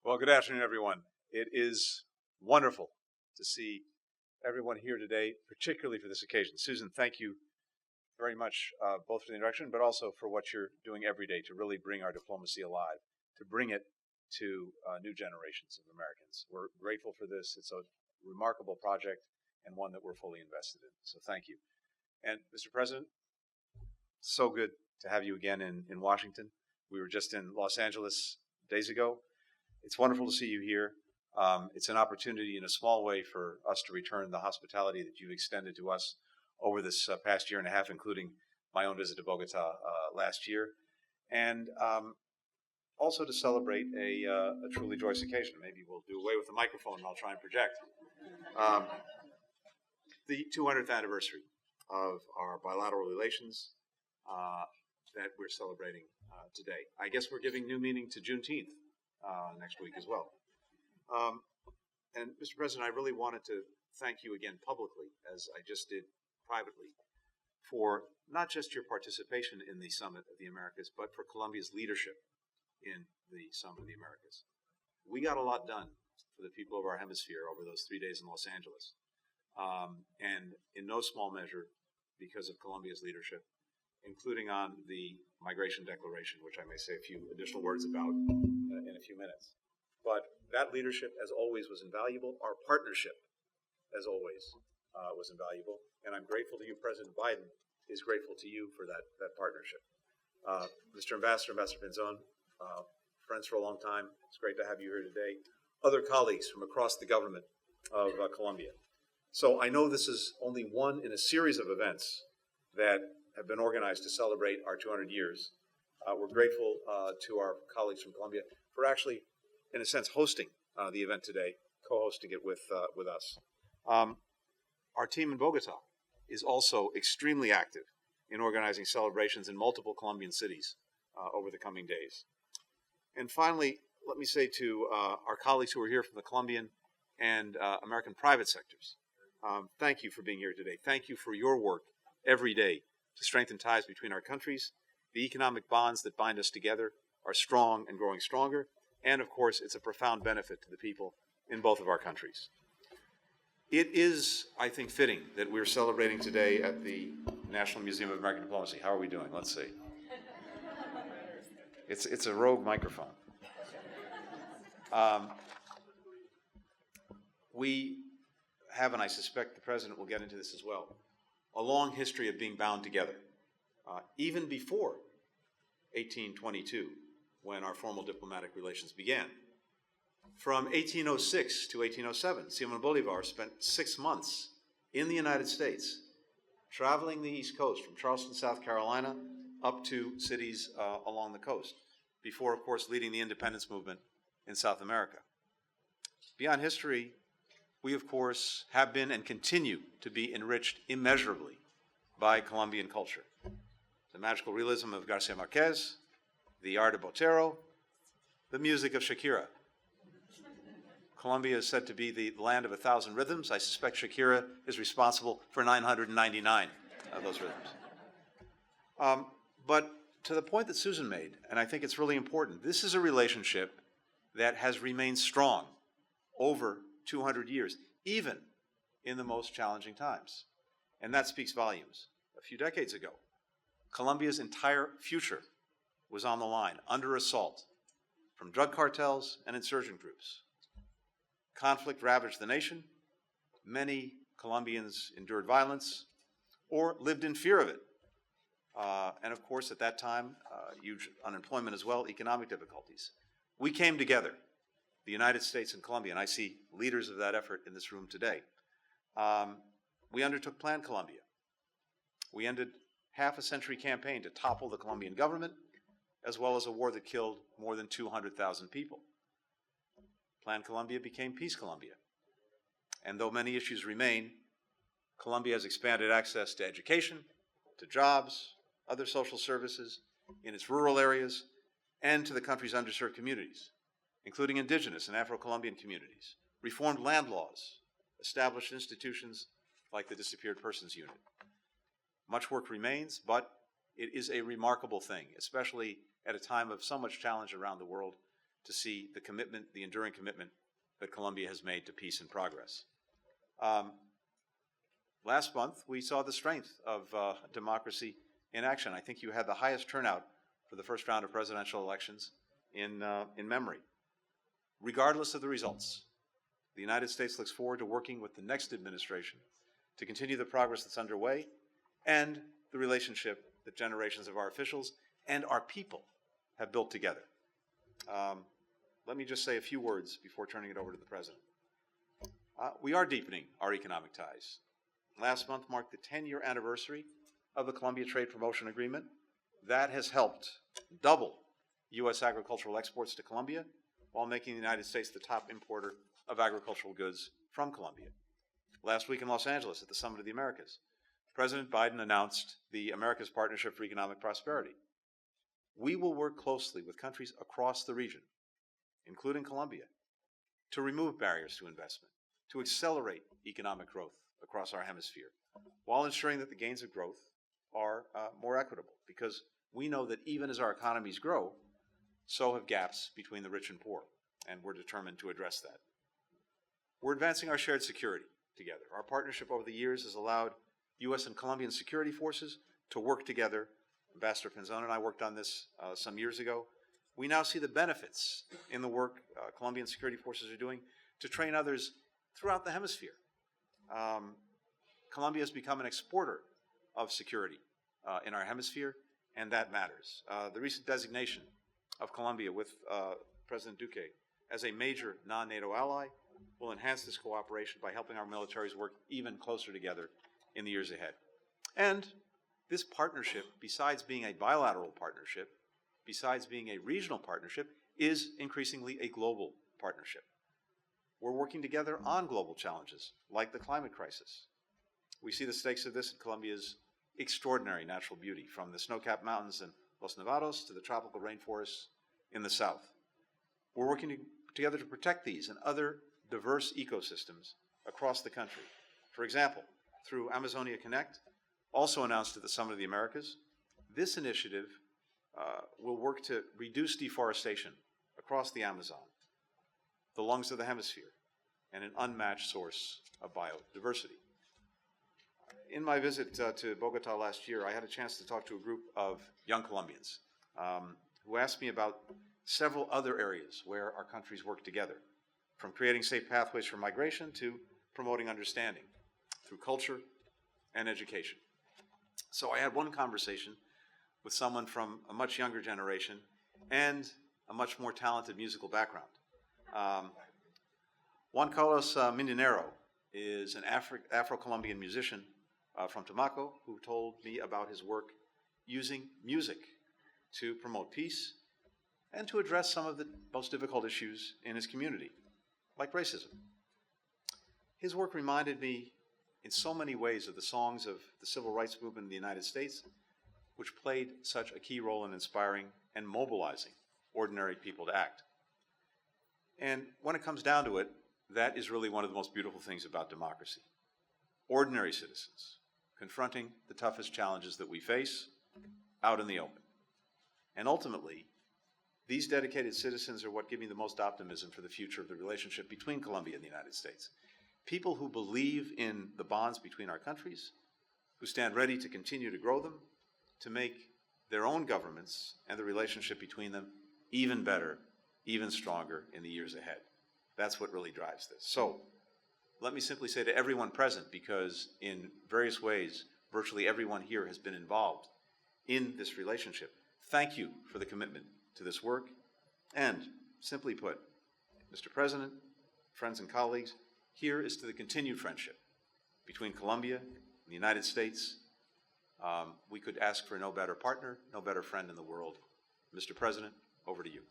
Well, good afternoon, everyone. It is wonderful to see everyone here today, particularly for this occasion. Susan, thank you very much, both for the introduction, but also for what you're doing every day to really bring our diplomacy alive, to bring it to new generations of Americans. We're grateful for this. It's a remarkable project and one that we're fully invested in. So thank you. And Mr. President, so good to have you again in Washington. We were just in Los Angeles days ago. It's wonderful to see you here. It's an opportunity in a small way for us to return the hospitality that you've extended to us over this past year and a half, including my own visit to Bogota last year, and also to celebrate a truly joyous occasion. Maybe we'll do away with the microphone and I'll try and project. The 200th anniversary of our bilateral relations that we're celebrating today. I guess we're giving new meaning to Juneteenth next week as well. And Mr. President, I really wanted to thank you again publicly, as I just did privately, for not just your participation in the Summit of the Americas, but for Colombia's leadership in the Summit of the Americas. We got a lot done for the people of our hemisphere over those 3 days in Los Angeles, and in no small measure because of Colombia's leadership, including on the Migration Declaration, which I may say a few additional words about in a few minutes. But that leadership, as always, was invaluable. Our partnership, as always, was invaluable. And I'm grateful to you. President Biden is grateful to you for that partnership. Mr. Ambassador, Ambassador Pinzon, friends for a long time. It's great to have you here today. Other colleagues from across the government of Colombia. So I know this is only one in a series of events that have been organized to celebrate our 200 years. We're grateful to our colleagues from Colombia for actually, in a sense, hosting the event today, co-hosting it with us. Our team in Bogota is also extremely active in organizing celebrations in multiple Colombian cities over the coming days. And finally, let me say to our colleagues who are here from the Colombian and American private sectors, thank you for being here today. Thank you for your work every day to strengthen ties between our countries. The economic bonds that bind us together are strong and growing stronger. And of course, it's a profound benefit to the people in both of our countries. It is, I think, fitting that we're celebrating today at the National Museum of American Diplomacy. How are we doing? Let's see. It's a rogue microphone. We have, and I suspect the President will get into this as well, a long history of being bound together, even before 1822, when our formal diplomatic relations began. From 1806 to 1807, Simon Bolivar spent 6 months in the United States, traveling the East Coast from Charleston, South Carolina, up to cities along the coast, before, of course, leading the independence movement in South America. Beyond history, we, of course, have been and continue to be enriched immeasurably by Colombian culture. The magical realism of Garcia Marquez, the art of Botero, the music of Shakira. Colombia is said to be the land of 1,000 rhythms. I suspect Shakira is responsible for 999 of those rhythms. But to the point that Susan made, and I think it's really important, this is a relationship that has remained strong over 200 years, even in the most challenging times. And that speaks volumes. A few decades ago, Colombia's entire future was on the line, under assault, from drug cartels and insurgent groups. Conflict ravaged the nation. Many Colombians endured violence or lived in fear of it. And of course, at that time, huge unemployment as well, economic difficulties. We came together, the United States and Colombia, and I see leaders of that effort in this room today. We undertook Plan Colombia. We ended half-a-century campaign to topple the Colombian government, as well as a war that killed more than 200,000 people. Plan Colombia became Peace Colombia. And though many issues remain, Colombia has expanded access to education, to jobs, other social services in its rural areas, and to the country's underserved communities, including indigenous and Afro-Colombian communities, reformed land laws, established institutions like the Disappeared Persons Unit. Much work remains, but it is a remarkable thing, especially at a time of so much challenge around the world, to see the commitment, the enduring commitment that Colombia has made to peace and progress. Last month, we saw the strength of democracy in action. I think you had the highest turnout for the first round of presidential elections in memory. Regardless of the results, the United States looks forward to working with the next administration to continue the progress that's underway and the relationship that generations of our officials and our people have built together. Let me just say a few words before turning it over to the President. We are deepening our economic ties. Last month marked the 10-year anniversary of the Colombia Trade Promotion Agreement. That has helped double U.S. agricultural exports to Colombia while making the United States the top importer of agricultural goods from Colombia. Last week in Los Angeles at the Summit of the Americas, President Biden announced the Americas Partnership for Economic Prosperity. We will work closely with countries across the region, including Colombia, to remove barriers to investment, to accelerate economic growth across our hemisphere, while ensuring that the gains of growth are more equitable, because we know that even as our economies grow, so have gaps between the rich and poor, and we're determined to address that. We're advancing our shared security together. Our partnership over the years has allowed U.S. and Colombian security forces to work together. Ambassador Pinzón and I worked on this some years ago. We now see the benefits in the work Colombian security forces are doing to train others throughout the hemisphere. Colombia has become an exporter of security in our hemisphere, and that matters. The recent designation of Colombia with President Duque as a major non-NATO ally will enhance this cooperation by helping our militaries work even closer together in the years ahead. And this partnership, besides being a bilateral partnership, besides being a regional partnership, is increasingly a global partnership. We're working together on global challenges, like the climate crisis. We see the stakes of this in Colombia's extraordinary natural beauty, from the snow-capped mountains in Los Nevados to the tropical rainforests in the south. We're working together to protect these and other diverse ecosystems across the country. For example, through Amazonia Connect, also announced at the Summit of the Americas, this initiative will work to reduce deforestation across the Amazon, the lungs of the hemisphere, and an unmatched source of biodiversity. In my visit to Bogota last year, I had a chance to talk to a group of young Colombians who asked me about several other areas where our countries work together, from creating safe pathways for migration to promoting understanding through culture and education. So I had one conversation with someone from a much younger generation and a much more talented musical background. Juan Carlos Mindinero is an Afro-Colombian musician from Tumaco who told me about his work using music to promote peace and to address some of the most difficult issues in his community, like racism. His work reminded me in so many ways of the songs of the civil rights movement in the United States, which played such a key role in inspiring and mobilizing ordinary people to act. And when it comes down to it, that is really one of the most beautiful things about democracy. Ordinary citizens confronting the toughest challenges that we face out in the open. And ultimately, these dedicated citizens are what give me the most optimism for the future of the relationship between Colombia and the United States. People who believe in the bonds between our countries, who stand ready to continue to grow them, to make their own governments and the relationship between them even better, even stronger in the years ahead. That's what really drives this. So, let me simply say to everyone present, because in various ways, virtually everyone here has been involved in this relationship, thank you for the commitment to this work. And, simply put, Mr. President, friends and colleagues, here is to the continued friendship between Colombia and the United States. We could ask for no better partner, no better friend in the world. Mr. President, over to you.